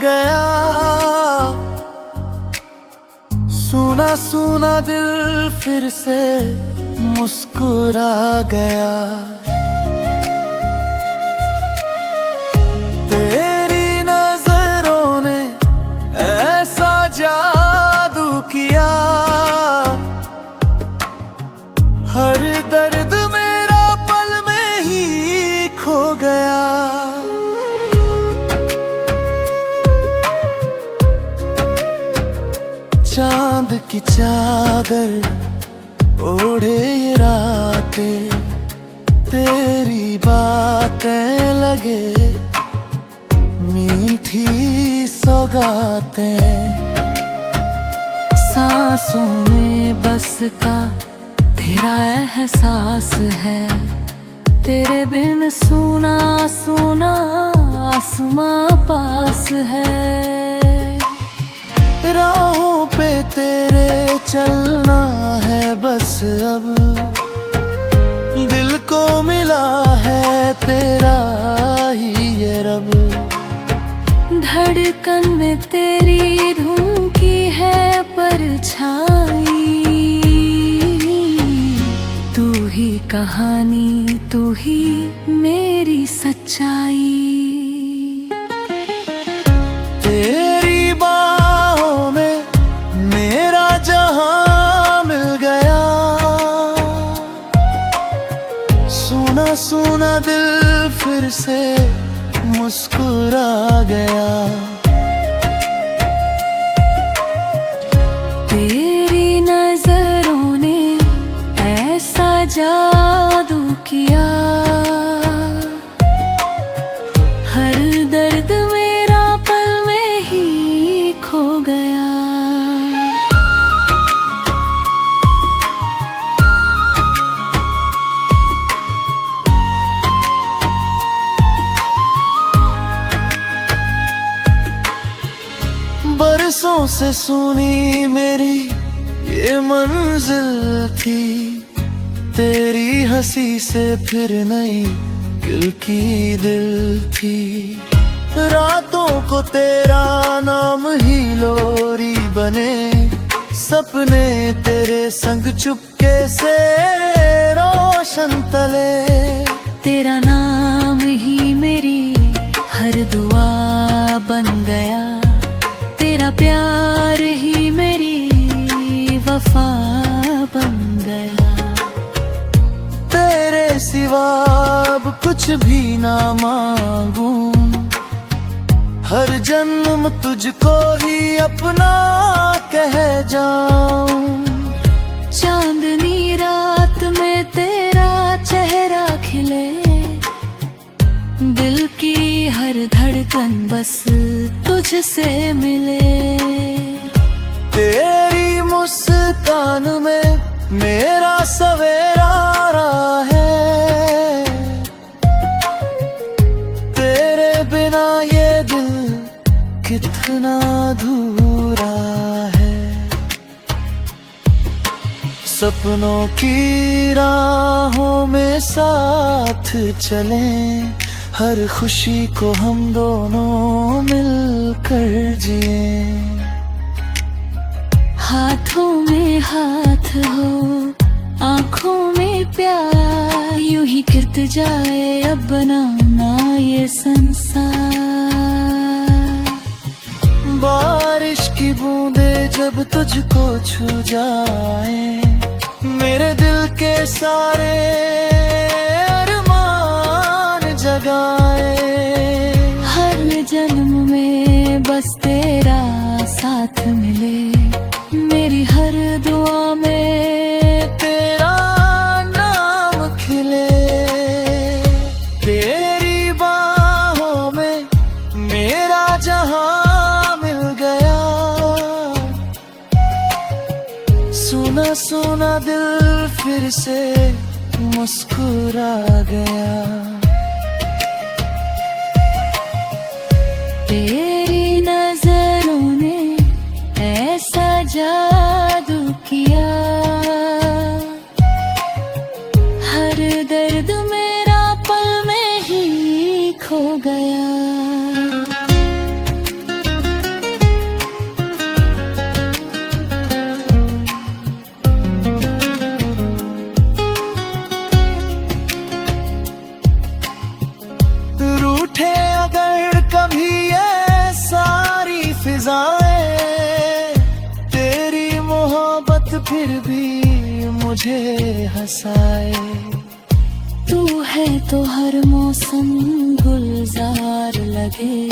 गया। सुना सुना दिल फिर से मुस्कुरा गया। तेरी नजरों ने ऐसा जादू किया, हर दर्द मेरा पल में ही खो गया। चांद की चादर ओढ़े ये रातें, तेरी बातें लगे मीठी सौगातें। सांसों में बसता तेरा एहसास है, तेरे बिन सुना सुना आसमां पास है। राहों पे तेरे चलना है बस अब, दिल को मिला है तेरा ही ये रब। धड़कन में तेरी धुन की है परछाई, तू ही कहानी तू ही मेरी सच्चाई। तेरी बाहों में मेरा जहां मिल गया। सुना सुना दिल फिर से मुस्कुरा गया। तेरी नजरों ने ऐसा जादू किया, हर दर्द मेरा पल में ही खो गया। बरसों से सुनी मेरी ये मंजिल थी, तेरी हंसी से फिर नई दिल की दिल थी। रातों को तेरा नाम ही लोरी बने, सपने तेरे संग चुपके से रोशन तले। तेरा नाम ही मेरी हर दुआ बन गया, तेरा प्यार ही मेरी वफा बन गया। तेरे सिवा अब कुछ भी ना मांगू, हर जन्म तुझको ही अपना कह जाऊं। चांदनी रात में तेरा चेहरा खिले, दिल की हर धड़कन बस तुझसे मिले। तेरी मुस्कान में मेरा सवेरा रहा है, तेरे बिना ये दिल कितना अधूरा है। सपनों की राहों में साथ चलें, हर खुशी को हम दोनों मिलकर जिए। हाथों में हाथ हो आँखों में प्यार, यूं ही गिरत जाए अब बनाना ये संसार। बारिश की बूंदें जब तुझको छू जाए, मेरे दिल के सारे अरमान जगाए। हर जन्म में बस तेरा साथ मिले, मेरी हर दुआ में तेरा नाम खिले। तेरी बाहों में मेरा जहां मिल गया। सुना सुना दिल फिर से मुस्कुरा गया। तेरी नजरों ने ऐसा जादू किया, हर दर्द मेरा पल में ही खो गया। फिर भी मुझे हंसाए। तू है तो हर मौसम गुलजार लगे।